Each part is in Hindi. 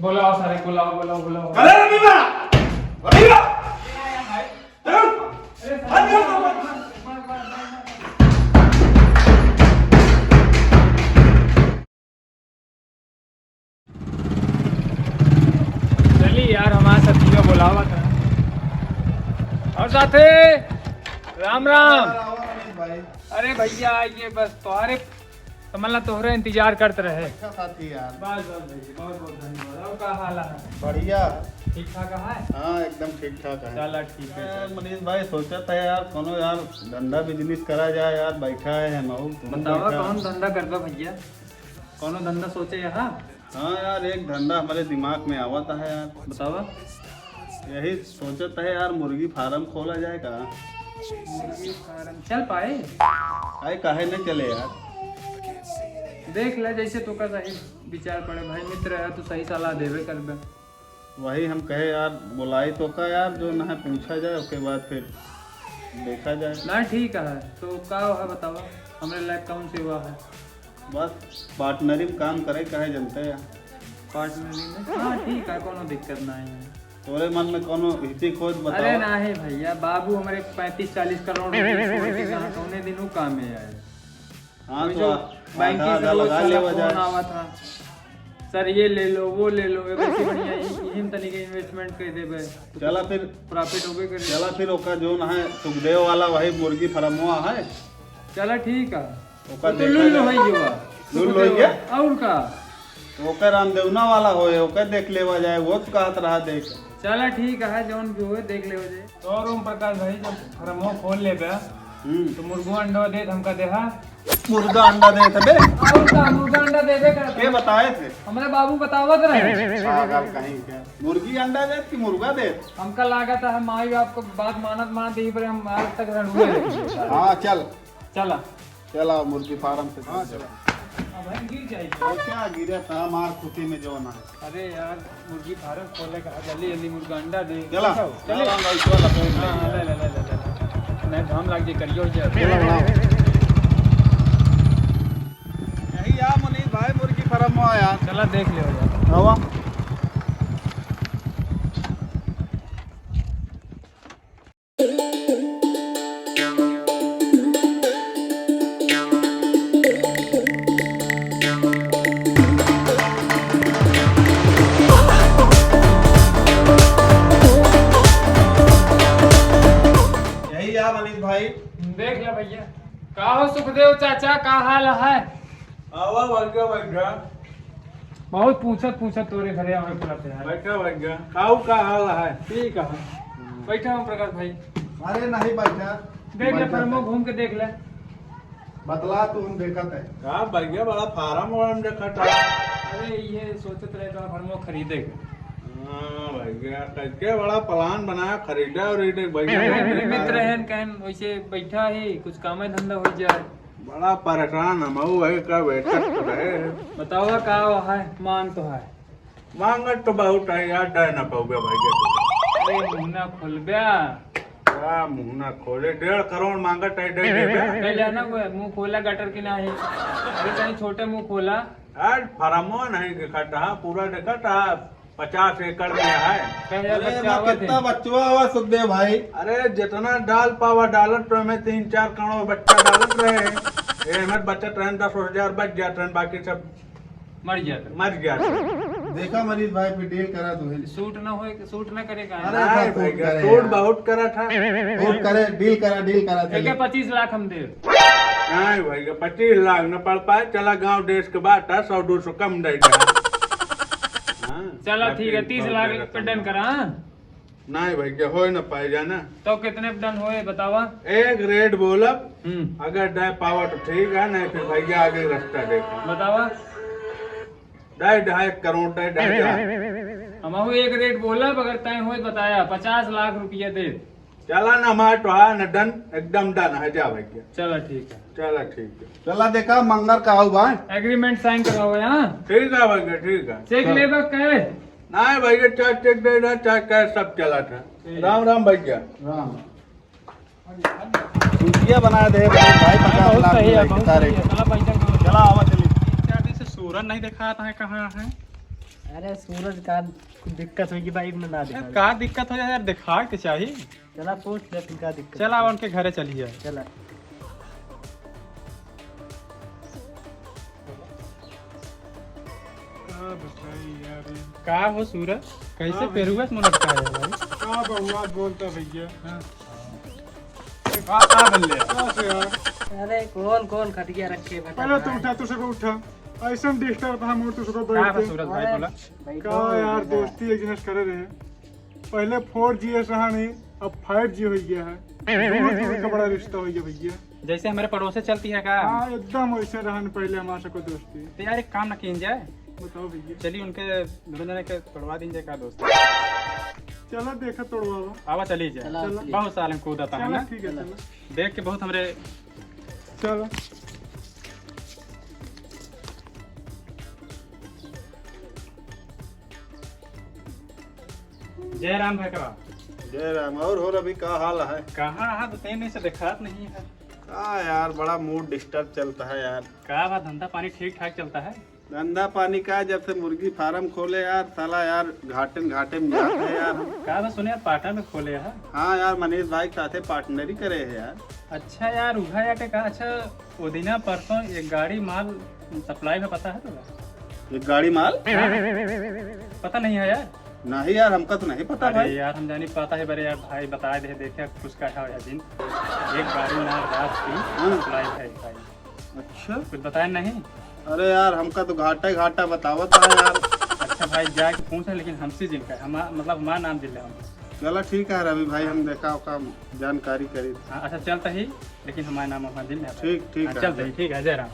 बुलाओ सारे, बुलाओ बुलाओ बुलाओ। अरे रमीला रमीला चलिए यार, हमारा सब्जी का बुलावा था। और साथे राम राम। अरे भैया ये बस तुम्हारे समझला तोहरे इंतजार करते रहे। अच्छा साथी यार। बस बस भैया, बहुत बहुत धन्यवाद। और क्या हाल है? बढ़िया। ठीक ठाक है? हाँ एकदम ठीक ठाक है। चलो ठीक है। मनीष भाई सोचा था यार कोनो यार धंधा बिजनेस करा जाए यार, बैठा है हम। बतावा कौन धंधा करबा भैया? कौनो धंधा सोचे यहाँ? हाँ यार एक धंधा हमारे दिमाग में आवा था यार। बतावा। यही सोचता है यार मुर्गी फार्म खोला जाए का। मुर्गी फार्म चल पाए? आए काहे नहीं चले यार। देख ले जैसे तो का सही विचार पड़े भाई, मित्र है तो सही सलाह देवे करबे। वही हम कहे यार बुलाई तो का यार, जो ना है पूछा जाए उसके बाद फिर देखा जाए ना। ठीक है तो का है बतावा, हमारे लायक कौन सेवा है? बस पार्टनरी में काम करे कहे जनते यार। पार्टनरी में हाँ ठीक है, कोनो दिक्कत नहीं है। तोरे मन में कोनो हिती खोज अरे बताओ। ना है भैया, बाबू हमारे 35-40 करोड़ रुपए कहाँ कौने दिन काम में आए। हाँ वही तो जो बैंक आधा से आधा रोज लगा साला ले फोन जाए। आवा था, सर ये ले लो वो ले लो, वैसे बढ़िया यही में तनिक इन्वेस्टमेंट कर देबे तो चला फिर प्रॉफिट होबे करे। चला फिर ओका जो ना है सुखदेव वाला वही मुर्गी फार्मवा है। चला ठीक है। ओका तो देखा लुल्लु जाए। है युवा लुल्लु है क्या? और का ओका रामदेवना वाला होए, ओका देख लेवा जाए। वो तो कहत रहा देख। चला ठीक है, जौन भी होए देख ले हो जाए। तो रूम प्रकाश भाई जब फार्मो खोल लेबे तो मुर्गा अंडा दे हमका देहा। मुर्गा अंडा दे थे बे। और का मुर्गा अंडा देबे कर के बताए थे? हमारे बाबू बतावत रहे। पागल कहीं क्या मुर्गी अंडा दे कि मुर्गा दे? हमका लागत है माई आपको बात मानत यही पर हम आज तक रणुए रहे। हाँ चल चला चला मुर्गी फार्म से। हाँ चला। अब हम गिर जाएगी। क्या गिरे था मार खुशी में जो ना है। अरे यार मुर्गी फार्म खोले का जल्दी जल्दी मुर्गा अंडा दे। चला चले हाँ ले ले ले ले ले नहीं धाम लाग जे करियो जे। यही यार मनीष भाई मुर्गी फार्म में आया। चला देख ले हो जा। हवा यही यार मनीष भाई। देख ले भैया। का हो सुखदेव चाचा, का हाल है? आवा बैठा बैठा बहुत पूछत तोरे घरे हमें बुलाते हैं। बैठा बैठा खाऊ का हाल है। ठीक है बैठा हूँ प्रकाश भाई। अरे नहीं बैठा देख ले फार्मो घूम के देख ले। बतला तू हम देखत है का बैठा बड़ा फार्म वार्म देखत है। अरे ये सोचत रहे तो फार्मो खरीदे के। हाँ भैया कैसे बड़ा प्लान बनाया खरीदा और मेरे मित्र हैं कहन वैसे बैठा है कुछ काम धंधा हो जाए। बड़ा परेशान हम है का बैठा रहे। बताओ का है मांग तो है? मांगत तो बहुत है यार, डर ना पाओगे भैया। अरे मुन्ना खोलबे क्या मुंह ना खोले 1.5 करोड़ मांगत है दे देबे। पहले ना वो मुंह खोला गटर की नहीं। अरे कहीं छोटे मुंह खोला। यार फार्मो नहीं दिखता पूरा दिखता 50 एकड़ में है। कितना बच्चवा हुआ सुखदेव भाई। अरे जितना डाल पावा डालत तो हमें 3-4 करोड़ बच्चा डालत रहे। ये हमें बचत रहे 10,000 बच जाते हैं, बाकी सब मर जाता। मर गया। देखा मनीष भाई फिर डील करा तो सूट ना होए, सूट ना करेगा। सूट बहुत करा था। सूट करे डील करा ठीक है 25 लाख हम दे। नहीं भैया 25 लाख न पड़ पाए। चला गांव देश के बात है 100-200 कम दे चला ठीक है 30 लाख पे डन करा। नहीं भैया हो न पाए जाना। तो कितने पे डन होए बतावा? एक रेट बोलब अगर दे पावा तो ठीक है, नहीं फिर भैया आगे रास्ता देखा। बतावा 2.5 करोड़ 2.5 हम एक रेट बोला अगर तय हुए बताया 50 लाख रुपया दे। चला ना हमारे तो है न डन एकदम डन है जा भैया। चला ठीक है। चला ठीक है। चला देखा मंगर का आओ भाई एग्रीमेंट साइन कराओ यहाँ। ठीक है भैया ठीक है। चेक लेबा कहे? नहीं भैया चाहे चेक दे रहा चाहे कैश सब चला था। राम राम भैया। राम रुपया बना दे भाई 50 लाख सही है बहुत सही है। चला पैसा चला आवा चली। 4 दिन से सूरज नहीं देखा था कहाँ है। अरे सूरज का कुछ दिक्कत होगी बाइक में ना दिखा। का दिक्कत हो जाए यार, दिखा के चाहिए। चला पूछ ले का दिक्कत। चला उनके घरे चलिए। चला का हो सूरज, कैसे पेरुआ से मुनक्का है भाई? का बहुआ बोलता भैया। का बल्ले कैसे यार? अरे कौन कौन खटिया रखे बेटा। पहले तू उठा, तुझे को उठा। ऐसा डिस्टर्ब था मोर तुझे को का बैठ बा के। सूरज भाई बोला? का यार दोस्ती एक जिनस करे रहे। पहले 4G रहा नहीं, अब 5G हो गया है। दोनों का बड़ा रिश्ता हो गया भैया। जैसे हमारे पड़ोसे चलती है का? हाँ एकदम वैसे रहा नहीं पहले हमारे को दोस्ती। तो यार एक काम ना किन जाए, बताओ भैया। चलिए उनके दोनों जने के तोड़वा दीजिए का दोस्त। चलो देखा तोड़वाओ। आवा चली जाए। चला बहुत साल में कूदा था चलो ना, ठीक है चलो। देख के बहुत हमरे। चलो जय राम भाई का। जय राम। और हो रवि का हाल है? कहाँ है बताइए, से दिखात नहीं है। का यार बड़ा मूड डिस्टर्ब चलता है यार। का बात, धंधा पानी ठीक ठाक चलता है? धंधा पानी का जब से मुर्गी फार्म खोले यार, साला यार घाटे में जाते हैं यार हम। का बात सुने यार, पाटा में खोले है। हाँ यार मनीष भाई के साथे पार्टनरी करे है यार। अच्छा यार उहा याटे का। अच्छा वो दिना परसों एक गाड़ी माल सप्लाई में पता है तुम्हें? एक गाड़ी माल पता नहीं है यार? नहीं यार, हमका तो नहीं पता अरे भाई। यार हम जानी पता है बड़े यार भाई, बता दे देखे कुछ का है दिन एक गाड़ी माल रात की सप्लाई है भाई। अच्छा कुछ बताया नहीं? अरे यार हमका तो घाटा ही घाटा बतावत है यार। अच्छा भाई जाके पूछे, लेकिन हमसे जिनका है मतलब हमारा नाम जिले हम। चलो ठीक है रवि भाई, हम देखा का जानकारी करी। हाँ अच्छा चलता ही, लेकिन हमारा नाम हमारा दिल है। ठीक ठीक है। चलता ही, ठीक है जय राम।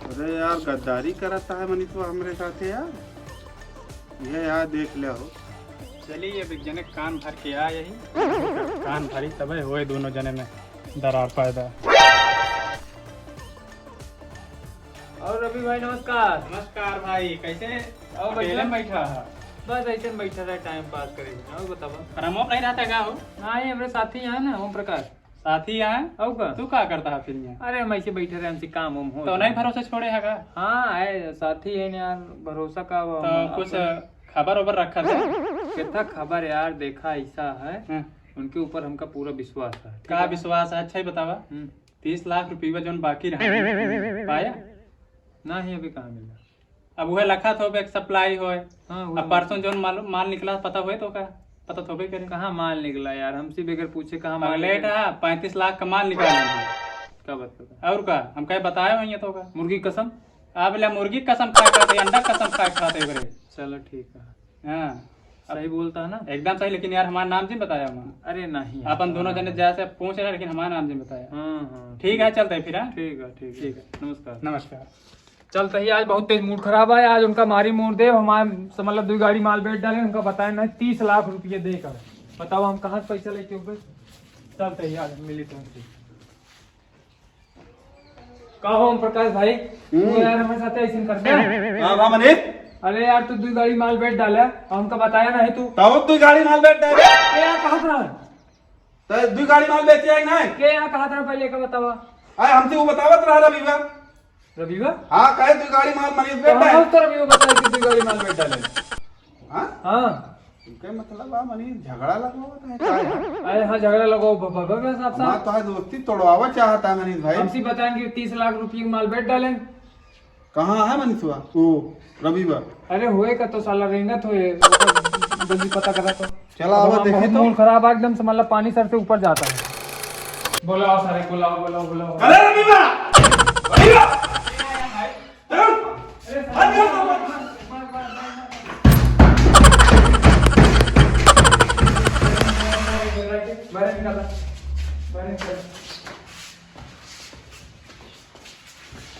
अरे यार गद्दारी करता है मनीष हमारे साथ यार। ये यार देख ले हो। चलिए अब एक जने कान भर के आ, यही कान भरी तब हुए दोनों जने में दरार पैदा। और रवि भाई नमस्कार। नमस्कार भाई, कैसे? और अकेले बैठा है? बस ऐसे बैठा रहा टाइम पास करे। और बताओ। रमो नहीं रहता क्या हो? हाँ ये हमारे साथी यहाँ ना ओम प्रकाश। साथी यहाँ? और का? तू क्या करता है फिर यहाँ? अरे हम ऐसे बैठे रहे, हमसे काम उम हो तो नहीं भरोसे छोड़े है का? हाँ है साथी है यार, भरोसा का वो तो कुछ खबर वबर रखा था? कितना खबर यार, देखा ऐसा है हाँ। उनके ऊपर हमका पूरा विश्वास है। का विश्वास है? अच्छा ही बतावा। 30 लाख रुपया जो बाकी रहा पाया ना ही अभी कहाँ मिला। अब वह लखा तो एक सप्लाई हो। हाँ अब परसों जो माल निकला पता हुए तो का पता थोड़े करे। कहाँ माल निकला यार, हमसे बगैर पूछे कहाँ माल लेट निकला? है 35 लाख का माल निकाल। क्या बात करता? और का हम कहीं बताए हुई तो का मुर्गी कसम। आप ले मुर्गी कसम खाए खाते, अंडा कसम खाए खाते बरे। चलो ठीक है। हाँ सही बोलता है ना? एकदम सही, लेकिन यार हमारा नाम जी बताया उन्होंने। अरे नहीं अपन दोनों जने जैसे पूछ रहे, लेकिन हमारा नाम जी बताया। हाँ हाँ ठीक है चलते हैं फिर। हाँ ठीक है ठीक है नमस्कार। नमस्कार। चलते ही, आज बहुत तेज मूड खराब है। आज उनका मारी मोड़ दे हमारे मतलब 2 गाड़ी माल बेच डाले, उनका बताया ना 30 लाख रुपये देकर। बताओ हम कहाँ से पैसा लेके ऊपर। चलते ही आज मिली तुमसे। कहो ओम प्रकाश भाई, तू यार हमारे साथ ऐसे कर दे। हाँ मनीष, अरे यार तू 2 गाड़ी माल बेच डाला, हमका बताया नहीं तू। तब तू गाड़ी माल बेच दे। के यहाँ कहा था? तो 2 गाड़ी माल बेचे है नहीं? के यहाँ कहा था पहले का बतावा। अरे हमसे वो बतावत रहा रविवार। रविवार? हाँ कहे 2 गाड़ी माल मनीष बेच कहाँ दे। तो रविवार बताया कि 2 गाड़ी माल बेच डाले। हाँ हाँ इनके मतलब है मनीष झगड़ा लगवावत है क्या यार? अरे हाँ झगड़ा लगाओ बाबा साहब हमारा तो है दोस्ती तोड़वावा चाहता है मनीष भाई। हमसे बताएं कि 30 लाख रुपये की माल बेच डालें। कहाँ है मनीष हुआ वो रविवार? अरे होए का तो साला रेंगत होए, जल्दी पता करा तो। चला आवा देखे बहुत तो। मूड खराब है एकदम से, मतलब पानी सर से ऊपर जाता है। बुलाओ सारे, बुलाओ बुलाओ बुलाओ। अरे रविवार रविवार बाहर निकाला, बाहर निकाला,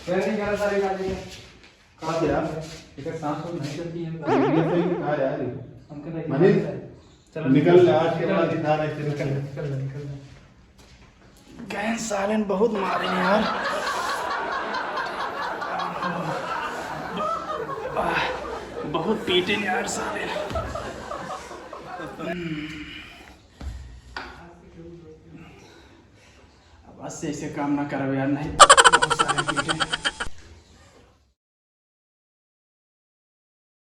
बाहर निकाला सारे गाड़ी में। कहाँ से यार? इधर सांस तो नहीं चलती है। कहाँ यार? हमको देख मनीष, चलो निकल ले, आज के बाद दिखा रहे थे। निकल। गैस सालन बहुत मारे यार। बहुत पीटे यार साले। बस ऐसे काम ना करो यार, नहीं बहुत सारे पीटे।